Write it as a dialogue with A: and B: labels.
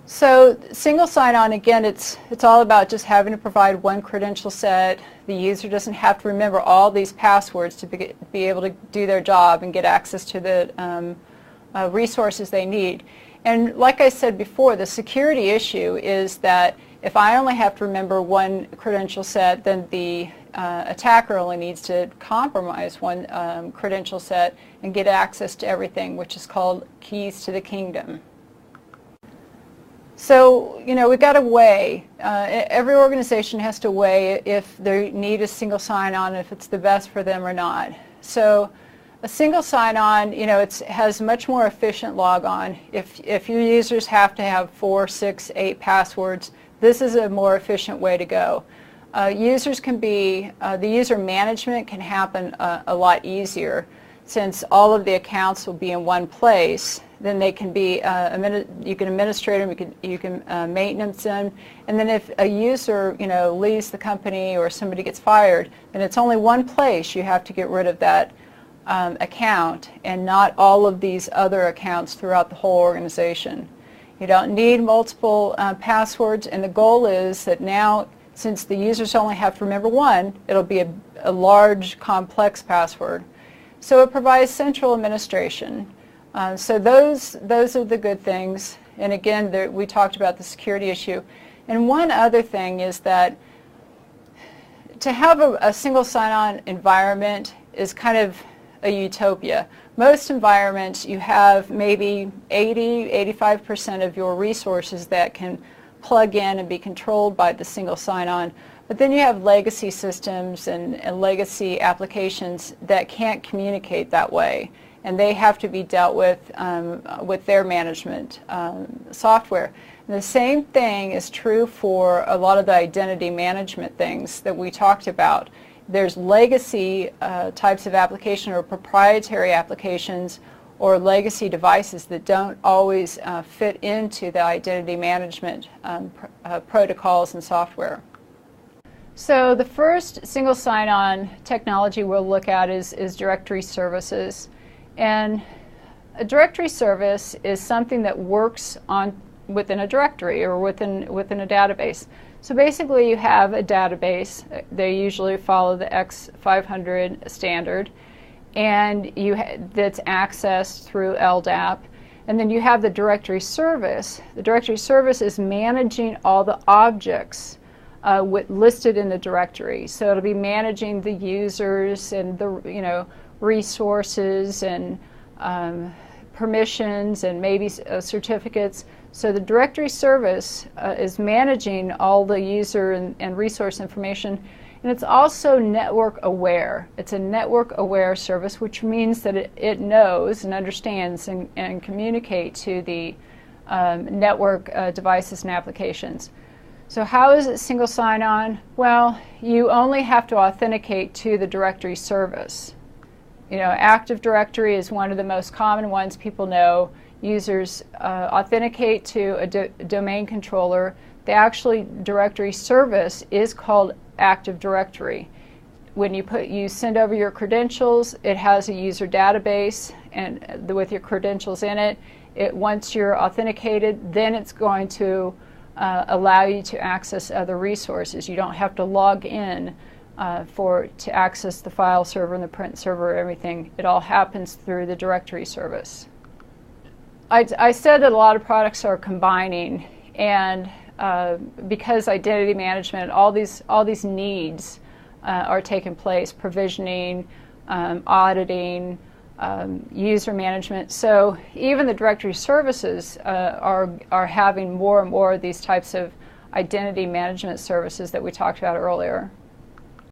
A: So single sign-on, again, it's all about just having to provide one credential set. The user doesn't have to remember all these passwords to be able to do their job and get access to the resources they need. And like I said before, the security issue is that if I only have to remember one credential set, then the attacker only needs to compromise one credential set and get access to everything, which is called keys to the kingdom. So, we've got to weigh. Every organization has to weigh if they need a single sign-on, if it's the best for them or not. So a single sign-on, it has much more efficient logon. If your users have to have 4, 6, 8 passwords, this is a more efficient way to go. The user management can happen a lot easier since all of the accounts will be in one place. Then they can be, you can administrate them, you can maintenance them, and then if a user, leaves the company or somebody gets fired, then it's only one place you have to get rid of that account and not all of these other accounts throughout the whole organization. You don't need multiple passwords, and the goal is that now, since the users only have to remember one, it'll be a large, complex password. So it provides central administration. So those are the good things. And again, we talked about the security issue. And one other thing is that to have a single sign-on environment is kind of a utopia. Most environments, you have maybe 80–85% of your resources that can plug in and be controlled by the single sign-on. But then you have legacy systems and legacy applications that can't communicate that way, and they have to be dealt with their management software. And the same thing is true for a lot of the identity management things that we talked about. There's legacy types of application or proprietary applications or legacy devices that don't always fit into the identity management protocols and software. So the first single sign-on technology we'll look at is directory services. And a directory service is something that works within a directory or within a database. So basically you have a database. They usually follow the X500 standard, and that's accessed through LDAP. And then you have the directory service. The directory service is managing all the objects listed in the directory. So it'll be managing the users and the resources and permissions and maybe certificates. So the directory service is managing all the user and resource information, and it's also network aware. It's a network aware service, which means that it knows and understands and communicates to the network devices and applications. So how is it single sign-on? Well, you only have to authenticate to the directory service. Active Directory is one of the most common ones people know. Users authenticate to a domain controller. The actual directory service is called Active Directory. When you send over your credentials, it has a user database and with your credentials in it. Once you're authenticated, then it's going to allow you to access other resources. You don't have to log in to access the file server and the print server, everything. It all happens through the directory service. I said that a lot of products are combining, and because identity management, all these needs are taking place: provisioning, auditing, user management. So even the directory services are having more and more of these types of identity management services that we talked about earlier.